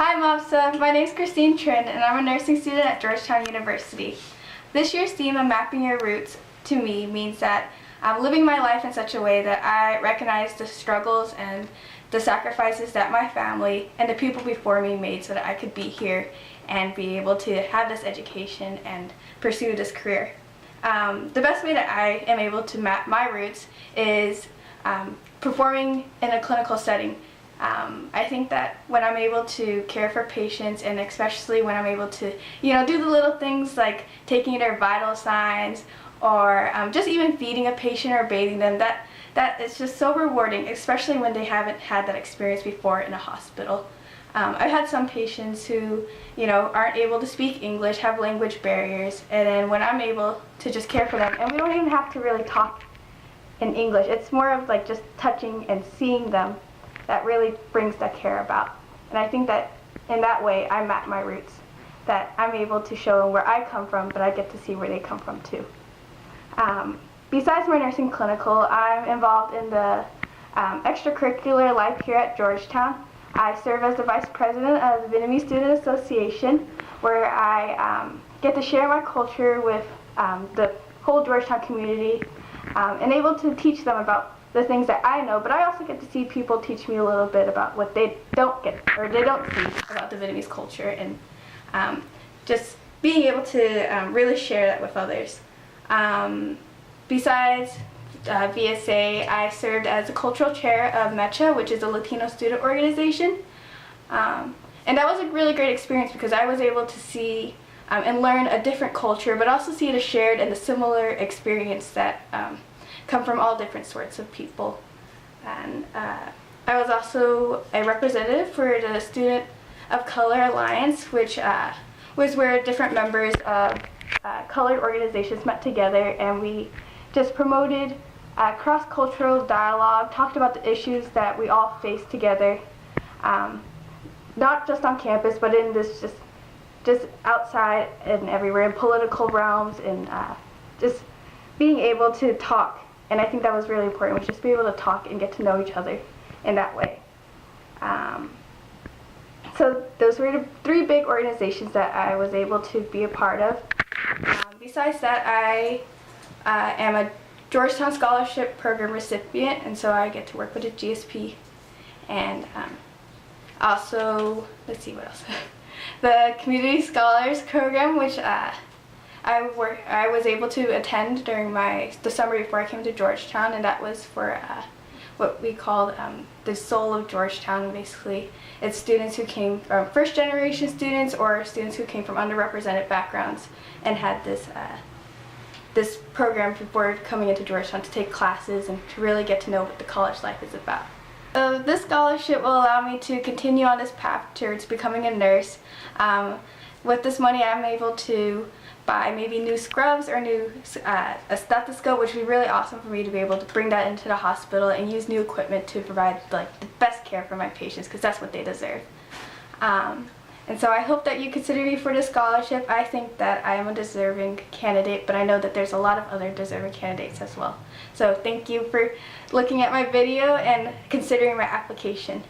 Hi MAUVSA, my name is Christine Trin and I'm a nursing student at Georgetown University. This year's theme of Mapping Your Roots to me means that I'm living my life in such a way that I recognize the struggles and the sacrifices that my family and the people before me made so that I could be here and be able to have this education and pursue this career. The best way that I am able to map my roots is performing in a clinical setting. I think that when I'm able to care for patients, and especially when I'm able to, do the little things like taking their vital signs or just even feeding a patient or bathing them, that is just so rewarding, especially when they haven't had that experience before in a hospital. I've had some patients who, aren't able to speak English, have language barriers, and then when I'm able to just care for them, and we don't even have to really talk in English, it's more of like just touching and seeing them that really brings that care about. And I think that in that way I map my roots, that I'm able to show them where I come from, but I get to see where they come from too. Besides my nursing clinical, I'm involved in the extracurricular life here at Georgetown. I serve as the Vice President of the Vietnamese Student Association, where I get to share my culture with the whole Georgetown community and able to teach them about the things that I know, but I also get to see people teach me a little bit about what they don't get or they don't see about the Vietnamese culture, and just being able to really share that with others. Besides VSA, I served as the cultural chair of MECHA, which is a Latino student organization, and that was a really great experience because I was able to see and learn a different culture, but also see the shared and the similar experience that come from all different sorts of people. And I was also a representative for the Student of Color Alliance, which was where different members of colored organizations met together, and we just promoted cross-cultural dialogue, talked about the issues that we all face together, not just on campus, but in this just outside and everywhere, in political realms, and just being able to talk. And I think that was really important, was just be able to talk and get to know each other in that way. So those were the three big organizations that I was able to be a part of. Besides that, I am a Georgetown Scholarship Program recipient, and so I get to work with the GSP. And also, let's see what else. The Community Scholars Program, which I was able to attend during the summer before I came to Georgetown, and that was for what we called the Soul of Georgetown. Basically, it's students who came from first-generation students or students who came from underrepresented backgrounds and had this program before coming into Georgetown to take classes and to really get to know what the college life is about. This scholarship will allow me to continue on this path towards becoming a nurse. With this money, I'm able to buy maybe new scrubs or a stethoscope, which would be really awesome for me to be able to bring that into the hospital and use new equipment to provide the best care for my patients, because that's what they deserve. And so I hope that you consider me for this scholarship. I think that I am a deserving candidate, but I know that there's a lot of other deserving candidates as well. So thank you for looking at my video and considering my application.